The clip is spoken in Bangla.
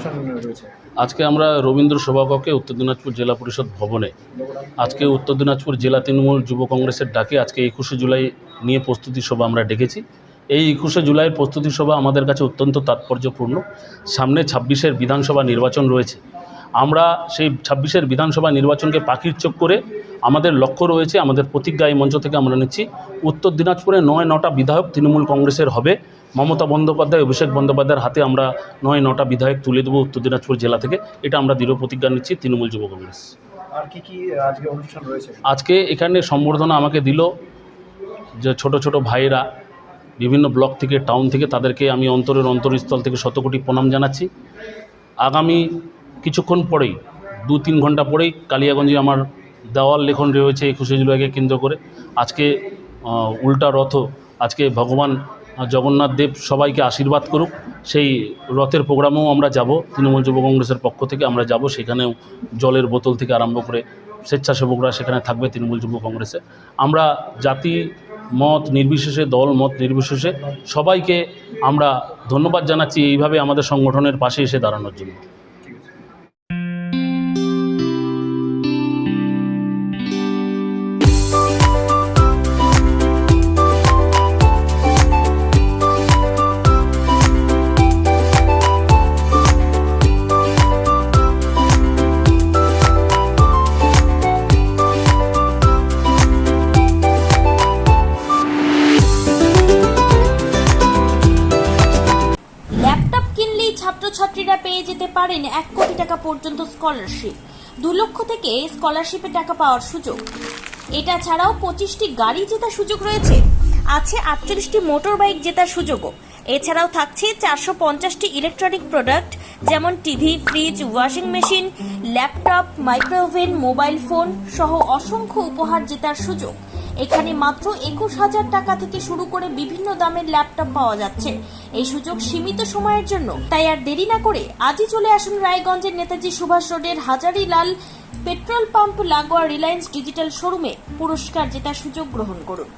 অনুষ্ঠান রয়েছে? আজকে আমরা রবীন্দ্র সভাকক্ষে উত্তর দিনাজপুর জেলা পরিষদ ভবনে আজকে উত্তর দিনাজপুর জেলা তৃণমূল যুব কংগ্রেসের ডাকে আজকে 21শে জুলাই নিয়ে প্রস্তুতি সভা আমরা ডেকেছি। এই 21শে জুলাইয়ের প্রস্তুতি সভা আমাদের কাছে অত্যন্ত তাৎপর্যপূর্ণ। সামনে 26-এর বিধানসভা নির্বাচন রয়েছে। আমরা সেই 26-এর বিধানসভা নির্বাচনকে পাখির চোখ করে আমাদের লক্ষ্য রয়েছে, আমাদের প্রতিজ্ঞা এই মঞ্চ থেকে আমরা নিচ্ছি, উত্তর দিনাজপুরে 9টা বিধায়ক তৃণমূল কংগ্রেসের হবে। মমতা বন্দ্যোপাধ্যায়, অভিষেক বন্দ্যোপাধ্যায়ের হাতে আমরা 9টা বিধায়ক তুলে দেবো উত্তর দিনাজপুর জেলা থেকে। এটা আমরা দৃঢ় প্রতিজ্ঞা নিচ্ছি তৃণমূল যুব কংগ্রেস। আর কি আজকে অনুষ্ঠান রয়েছে? আজকে এখানে সম্বর্ধনা আমাকে দিল যে ছোট ছোট ভাইয়েরা বিভিন্ন ব্লক থেকে, টাউন থেকে, তাদেরকে আমি অন্তরস্থল থেকে শতকোটি প্রণাম জানাচ্ছি। আগামী কিছুক্ষণ পরেই 2-3 ঘন্টা পরেই কালিয়াগঞ্জে আমার দেওয়াল লেখন রয়েছে 21শে জুলাইকে কেন্দ্র করে। আজকে উল্টা রথ, আজকে ভগবান জগন্নাথ দেব সবাইকে আশীর্বাদ করুক, সেই রথের প্রোগ্রামেও আমরা যাব। তৃণমূল যুব কংগ্রেসের পক্ষ থেকে আমরা যাব, সেখানেও জলের বোতল থেকে আরম্ভ করে স্বেচ্ছাসেবকরা সেখানে থাকবে তৃণমূল যুব কংগ্রেসে। আমরা জাতি মত নির্বিশেষে, দল মত নির্বিশেষে সবাইকে আমরা ধন্যবাদ জানাচ্ছি এইভাবে আমাদের সংগঠনের পাশে এসে দাঁড়ানোর জন্য। ছাত্রছাত্রীরা পেয়ে যেতে পারেন 1 কোটি টাকা পর্যন্ত স্কলারশিপ, 2 লক্ষ থেকে স্কলারশিপের টাকা পাওয়ার সুযোগ। এটা ছাড়াও 25টি গাড়ি জেতার সুযোগ রয়েছে, আছে 48টি মোটর বাইক জেতার সুযোগও। এছাড়াও থাকছে 450টি ইলেকট্রনিক প্রোডাক্ট যেমন TV, fridge, washing machine, laptop, micro oven, mobile phone সহ অসংখ্য উপহার জেতার সুযোগ। এখানে মাত্র 21,000 টাকা থেকে শুরু করে বিভিন্ন দামের ল্যাপটপ পাওয়া যাচ্ছে। এই সুযোগ সীমিত সময়ের জন্য, তাই আর দেরি না করে আজই চলে আসুন রায়গঞ্জের নেতাজি সুভাষ রোডের হাজারিলাল পেট্রোল পাম্প লাগোয়া রিলায়েন্স ডিজিটাল শোরুমে পুরস্কার জেতার সুযোগ গ্রহণ করুন।